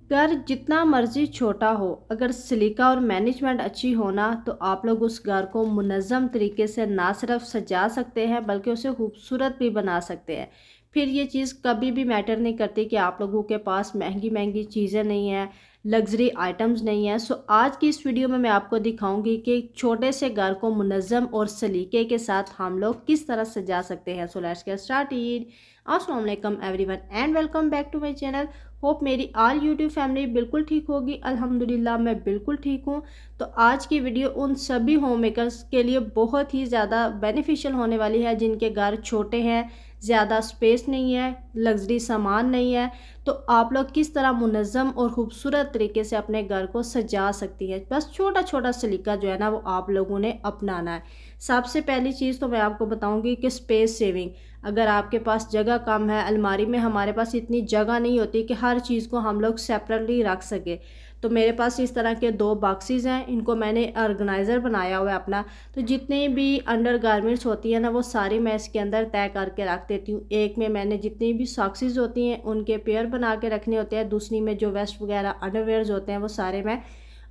घर जितना मर्जी छोटा हो, अगर सलीका और मैनेजमेंट अच्छी हो ना, तो आप लोग उस घर को मुनज़्ज़म तरीके से ना सिर्फ सजा सकते हैं बल्कि उसे खूबसूरत भी बना सकते हैं। फिर ये चीज़ कभी भी मैटर नहीं करती कि आप लोगों के पास महंगी महंगी चीज़ें नहीं हैं, लग्जरी आइटम्स नहीं हैं। सो आज की इस वीडियो में मैं आपको दिखाऊंगी कि छोटे से घर को मुनज़्ज़म और सलीके के साथ हम लोग किस तरह सजा सकते हैं। So let's get started. अस्सलाम वालेकुम everyone and welcome back to my channel. Hope मेरी ऑल यूट्यूब फैमिली बिल्कुल ठीक होगी। अल्हम्दुलिल्लाह मैं बिल्कुल ठीक हूँ। तो आज की वीडियो उन सभी होम मेकर्स के लिए बहुत ही ज़्यादा बेनिफिशियल होने वाली है जिनके घर छोटे हैं, ज़्यादा स्पेस नहीं है, लग्जरी सामान नहीं है। तो आप लोग किस तरह मुनज़्ज़म और ख़ूबसूरत तरीके से अपने घर को सजा सकती हैं। बस छोटा छोटा सलीका जो है ना वो आप लोगों ने अपनाना है। सबसे पहली चीज़ तो मैं आपको बताऊंगी कि स्पेस सेविंग। अगर आपके पास जगह कम है, अलमारी में हमारे पास इतनी जगह नहीं होती कि हर चीज़ को हम लोग सेपरेटली रख सके, तो मेरे पास इस तरह के 2 बॉक्सेस हैं। इनको मैंने ऑर्गेनाइज़र बनाया हुआ है अपना। तो जितनी भी अंडर गारमेंट्स होती है ना वो सारी मैं इसके अंदर तय करके रख देती हूँ। एक में मैंने जितनी भी सॉक्सेस होती हैं उनके पेयर बना के रखने होते हैं, दूसरी में जो वेस्ट वगैरह अंडरवेयर्स होते हैं वो सारे मैं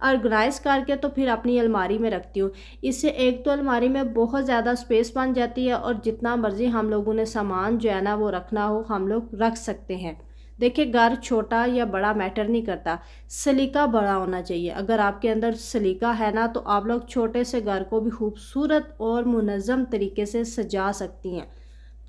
ऑर्गेनाइज करके तो फिर अपनी अलमारी में रखती हूँ। इससे एक तो अलमारी में बहुत ज़्यादा स्पेस बन जाती है और जितना मर्ज़ी हम लोगों ने सामान जो है ना वो रखना हो हम लोग रख सकते हैं। देखिए, घर छोटा या बड़ा मैटर नहीं करता, सलीका बड़ा होना चाहिए। अगर आपके अंदर सलीका है ना तो आप लोग छोटे से घर को भी खूबसूरत और मुनज़्ज़म तरीके से सजा सकती हैं।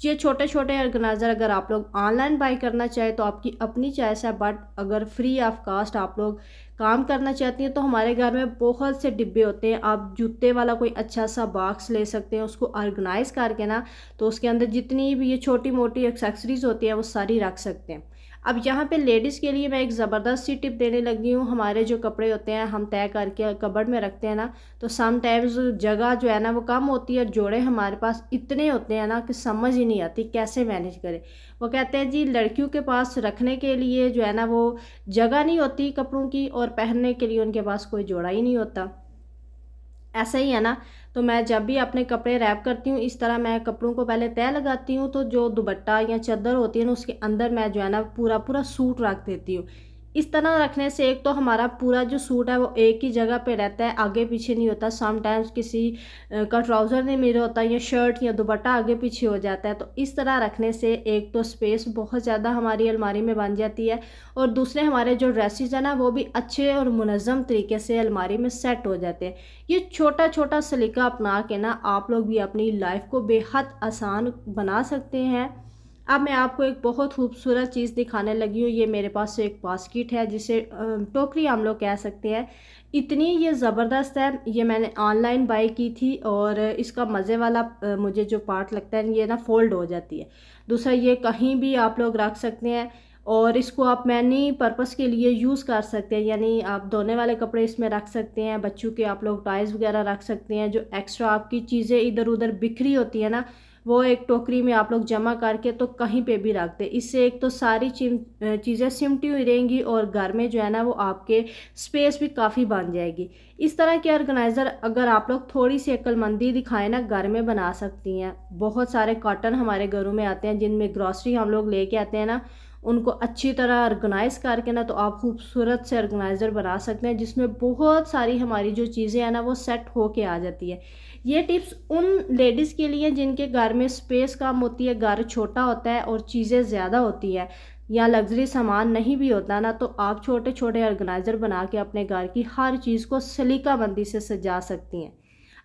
ये छोटे छोटे ऑर्गेनाइज़र अगर आप लोग ऑनलाइन बाई करना चाहें तो आपकी अपनी चॉइस है, बट अगर फ्री ऑफ कास्ट आप लोग काम करना चाहती हैं तो हमारे घर में बहुत से डिब्बे होते हैं। आप जूते वाला कोई अच्छा सा बॉक्स ले सकते हैं, उसको ऑर्गेनाइज करके ना तो उसके अंदर जितनी भी ये छोटी मोटी एक्सेसरीज होती हैं वो सारी रख सकते हैं। अब यहाँ पे लेडीज़ के लिए मैं एक ज़बरदस्त सी टिप देने लगी हूँ। हमारे जो कपड़े होते हैं हम तय करके कबर्ड में रखते हैं ना, तो समटाइम्स जगह जो है ना वो कम होती है, जोड़े हमारे पास इतने होते हैं ना कि समझ ही नहीं आती कैसे मैनेज करें। वो कहते हैं जी लड़कियों के पास रखने के लिए जो है ना वो जगह नहीं होती कपड़ों की, और पहनने के लिए उनके पास कोई जोड़ा ही नहीं होता। ऐसा ही है ना। तो मैं जब भी अपने कपड़े रैप करती हूँ इस तरह मैं कपड़ों को पहले तय लगाती हूँ, तो जो दुपट्टा या चादर होती है ना उसके अंदर मैं जो है ना पूरा पूरा सूट रख देती हूँ। इस तरह रखने से एक तो हमारा पूरा जो सूट है वो एक ही जगह पे रहता है, आगे पीछे नहीं होता। समटाइम्स किसी का ट्राउज़र नहीं मिल होता या शर्ट या दुपट्टा आगे पीछे हो जाता है। तो इस तरह रखने से एक तो स्पेस बहुत ज़्यादा हमारी अलमारी में बन जाती है, और दूसरे हमारे जो ड्रेसेस हैं ना वो भी अच्छे और मुनज़्ज़म तरीके से अलमारी में सेट हो जाते हैं। ये छोटा छोटा सलीका अपना के ना आप लोग भी अपनी लाइफ को बेहद आसान बना सकते हैं। अब मैं आपको एक बहुत खूबसूरत चीज़ दिखाने लगी हूँ। ये मेरे पास एक बास्केट है जिसे टोकरी हम लोग कह सकते हैं। इतनी ये ज़बरदस्त है, ये मैंने ऑनलाइन बाई की थी, और इसका मज़े वाला मुझे जो पार्ट लगता है ये ना फोल्ड हो जाती है। दूसरा ये कहीं भी आप लोग रख सकते हैं, और इसको आप मैनी पर्पस के लिए यूज़ कर सकते हैं। यानी आप धोने वाले कपड़े इसमें रख सकते हैं, बच्चों के आप लोग टॉयज़ वगैरह रख सकते हैं। जो एक्स्ट्रा आपकी चीज़ें इधर उधर बिखरी होती है ना वो एक टोकरी में आप लोग जमा करके तो कहीं पे भी रख दें। इससे एक तो सारी चीज़ें सिमटी हुई रहेंगी और घर में जो है ना वो आपके स्पेस भी काफ़ी बन जाएगी। इस तरह के ऑर्गेनाइज़र अगर आप लोग थोड़ी सी अक्लमंदी दिखाएं ना घर में बना सकती हैं। बहुत सारे कॉटन हमारे घरों में आते हैं जिनमें ग्रॉसरी हम लोग लेके आते हैं ना, उनको अच्छी तरह ऑर्गेनाइज़ करके ना तो आप खूबसूरत से ऑर्गेनाइज़र बना सकते हैं जिसमें बहुत सारी हमारी जो चीज़ें हैं ना वो सेट होके आ जाती है। ये टिप्स उन लेडीज़ के लिए जिनके घर में स्पेस कम होती है, घर छोटा होता है और चीज़ें ज़्यादा होती है, या लग्जरी सामान नहीं भी होता ना, तो आप छोटे छोटे ऑर्गेनाइज़र बना के अपने घर की हर चीज़ को सलीकाबंदी से सजा सकती हैं।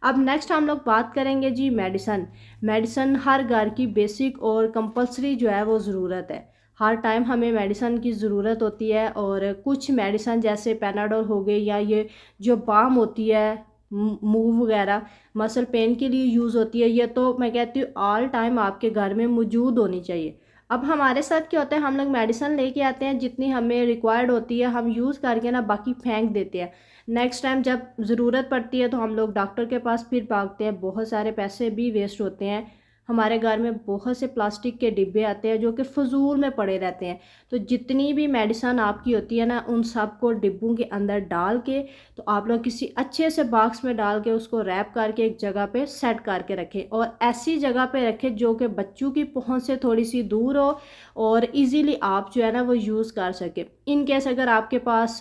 अब नेक्स्ट हम लोग बात करेंगे जी मेडिसन। मेडिसन हर घर की बेसिक और कंपलसरी जो है वो ज़रूरत है। हर टाइम हमें मेडिसन की ज़रूरत होती है, और कुछ मेडिसन जैसे पैनाडोल हो गई या ये जो बाम होती है मूव वगैरह मसल पेन के लिए यूज़ होती है, ये तो मैं कहती हूँ ऑल टाइम आपके घर में मौजूद होनी चाहिए। अब हमारे साथ क्या होता है, हम लोग मेडिसिन लेके आते हैं, जितनी हमें रिक्वायर्ड होती है हम यूज़ करके ना बाकी फेंक देते हैं। नेक्स्ट टाइम जब ज़रूरत पड़ती है तो हम लोग डॉक्टर के पास फिर भागते हैं, बहुत सारे पैसे भी वेस्ट होते हैं। हमारे घर में बहुत से प्लास्टिक के डिब्बे आते हैं जो कि फ़जूल में पड़े रहते हैं। तो जितनी भी मेडिसिन आपकी होती है ना, उन सब को डिब्बों के अंदर डाल के तो आप लोग किसी अच्छे से बॉक्स में डाल के उसको रैप करके एक जगह पे सेट करके रखें, और ऐसी जगह पे रखें जो कि बच्चों की पहुंच से थोड़ी सी दूर हो और इजीली आप जो है ना वो यूज़ कर सकें। इन केस अगर आपके पास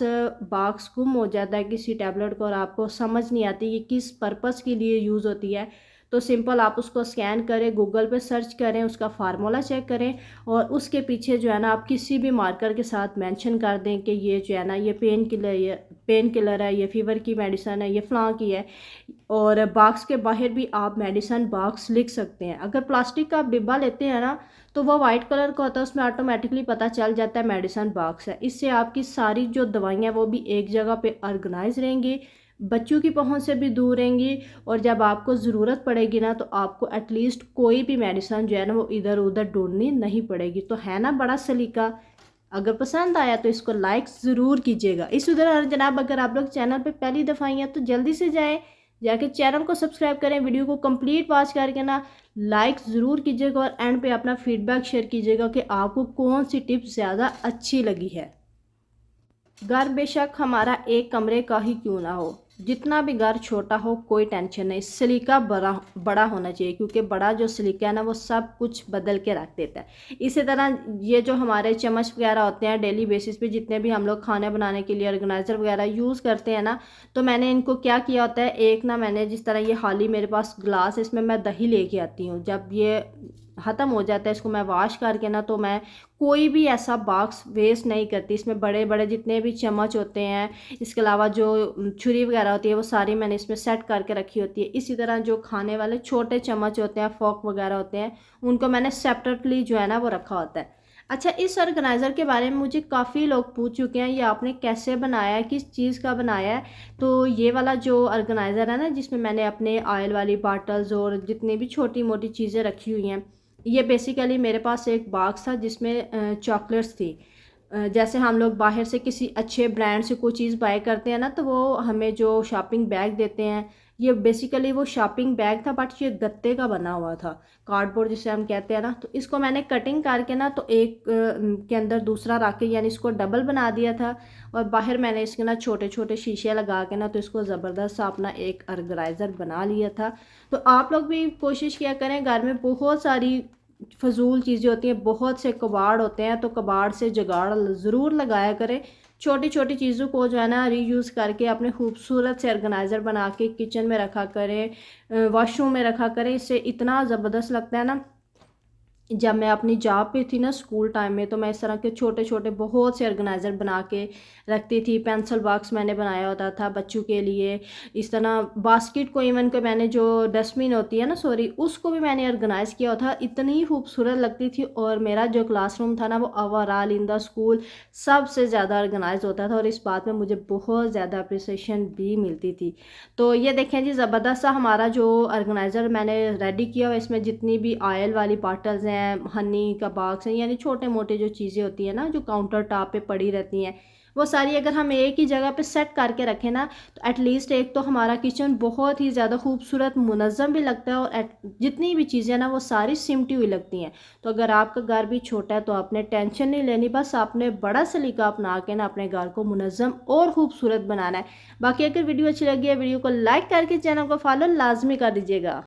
बॉक्स गुम हो जाता है किसी टैबलेट को और आपको समझ नहीं आती कि किस पर्पज़ के लिए यूज़ होती है, तो सिंपल आप उसको स्कैन करें, गूगल पे सर्च करें, उसका फार्मूला चेक करें और उसके पीछे जो है ना आप किसी भी मार्कर के साथ मेंशन कर दें कि ये जो है ना ये पेन किलर है, ये फीवर की मेडिसिन है, ये फ़लाँ की है। और बॉक्स के बाहर भी आप मेडिसिन बॉक्स लिख सकते हैं। अगर प्लास्टिक का आप डिब्बा लेते हैं ना, तो वो वाइट कलर का होता है, उसमें ऑटोमेटिकली पता चल जाता है मेडिसिन बॉक्स है। इससे आपकी सारी जो दवाइयाँ वो भी एक जगह पे ऑर्गेनाइज रहेंगी, बच्चों की पहुंच से भी दूर रहेंगी, और जब आपको ज़रूरत पड़ेगी ना तो आपको एटलीस्ट कोई भी मेडिसिन जो है ना वो इधर उधर ढूंढनी नहीं पड़ेगी। तो है ना बड़ा सलीका। अगर पसंद आया तो इसको लाइक ज़रूर कीजिएगा। इसी तरह जनाब अगर आप लोग चैनल पे पहली दफ़ा आई हैं तो जल्दी से जाएं, जाके चैनल को सब्सक्राइब करें, वीडियो को कंप्लीट वॉच करके ना लाइक ज़रूर कीजिएगा और एंड पे अपना फीडबैक शेयर कीजिएगा कि आपको कौन सी टिप्स ज़्यादा अच्छी लगी है। घर बेशक हमारा एक कमरे का ही क्यों ना हो, जितना भी घर छोटा हो कोई टेंशन नहीं, सलीका बड़ा होना चाहिए, क्योंकि बड़ा जो सलीका है ना वो सब कुछ बदल के रख देता है। इसी तरह ये जो हमारे चम्मच वगैरह होते हैं डेली बेसिस पे, जितने भी हम लोग खाने बनाने के लिए ऑर्गेनाइज़र वगैरह यूज़ करते हैं ना, तो मैंने इनको क्या किया होता है, एक ना मैंने जिस तरह ये हाली मेरे पास ग्लास है, इसमें मैं दही लेके आती हूँ। जब ये ख़त्म हो जाता है इसको मैं वॉश करके ना, तो मैं कोई भी ऐसा बॉक्स वेस्ट नहीं करती। इसमें बड़े बड़े जितने भी चम्मच होते हैं, इसके अलावा जो छुरी वगैरह होती है वो सारी मैंने इसमें सेट करके रखी होती है। इसी तरह जो खाने वाले छोटे चम्मच होते हैं, फोक वगैरह होते हैं, उनको मैंने सेपरेटली जो है ना वो रखा होता है। अच्छा, इस ऑर्गेनाइज़र के बारे में मुझे काफ़ी लोग पूछ चुके हैं, ये आपने कैसे बनाया है, किस चीज़ का बनाया है। तो ये वाला जो ऑर्गेनाइज़र है ना, जिसमें मैंने अपने ऑयल वाली बॉटल्स और जितनी भी छोटी मोटी चीज़ें रखी हुई हैं, ये बेसिकली मेरे पास एक बॉक्स था जिसमें चॉकलेट्स थी। जैसे हम लोग बाहर से किसी अच्छे ब्रांड से कोई चीज़ बाय करते हैं ना, तो वो हमें जो शॉपिंग बैग देते हैं, ये बेसिकली वो शॉपिंग बैग था, बट ये गत्ते का बना हुआ था, कार्डबोर्ड जिसे हम कहते हैं ना। तो इसको मैंने कटिंग करके ना तो एक के अंदर दूसरा रख के, यानी इसको डबल बना दिया था, और बाहर मैंने इसके ना छोटे छोटे शीशे लगा के ना तो इसको ज़बरदस्त सा अपना एक ऑर्गेनाइज़र बना लिया था। तो आप लोग भी कोशिश किया करें, घर में बहुत सारी फजूल चीज़ें होती हैं, बहुत से कबाड़ होते हैं, तो कबाड़ से जुगाड़ ज़रूर लगाया करें। छोटी छोटी चीज़ों को जो है ना रीयूज़ करके अपने खूबसूरत से ऑर्गेनाइज़र बना के किचन में रखा करें, वॉशरूम में रखा करें। इससे इतना ज़बरदस्त लगता है ना। जब मैं अपनी जॉब पे थी ना स्कूल टाइम में, तो मैं इस तरह के छोटे छोटे बहुत से ऑर्गेनाइज़र बना के रखती थी। पेंसिल बॉक्स मैंने बनाया होता था बच्चों के लिए। इस तरह बास्केट को, इवन को मैंने जो डस्टबिन होती है ना, सॉरी, उसको भी मैंने ऑर्गेनाइज़ किया था। इतनी खूबसूरत लगती थी, और मेरा जो क्लासरूम था ना वो ओवरऑल इन द स्कूल सबसे ज़्यादा ऑर्गेनाइज होता था, और इस बात में मुझे बहुत ज़्यादा अप्रिसिएशन भी मिलती थी। तो ये देखें जी, ज़बरदस्त सा हमारा जो ऑर्गेनाइज़र मैंने रेडी किया हुआ, इसमें जितनी भी ऑयल वाली बॉटल्स हैं, हनी का बॉक्स है, यानी छोटे मोटे जो चीज़ें होती हैं ना जो काउंटर टॉप पे पड़ी रहती हैं, वो सारी अगर हम एक ही जगह पे सेट करके रखें ना, तो एटलीस्ट एक तो हमारा किचन बहुत ही ज़्यादा खूबसूरत मुनज़्ज़म भी लगता है, और जितनी भी चीज़ें ना वो सारी सिमटी हुई लगती हैं। तो अगर आपका घर भी छोटा है तो आपने टेंशन नहीं लेनी, बस आपने बड़ा सलीका अपना के ना अपने घर को मुनज़्ज़म और ख़ूबसूरत बनाना है। बाकी अगर वीडियो अच्छी लगी है, वीडियो को लाइक करके चैनल को फॉलो लाजमी कर दीजिएगा।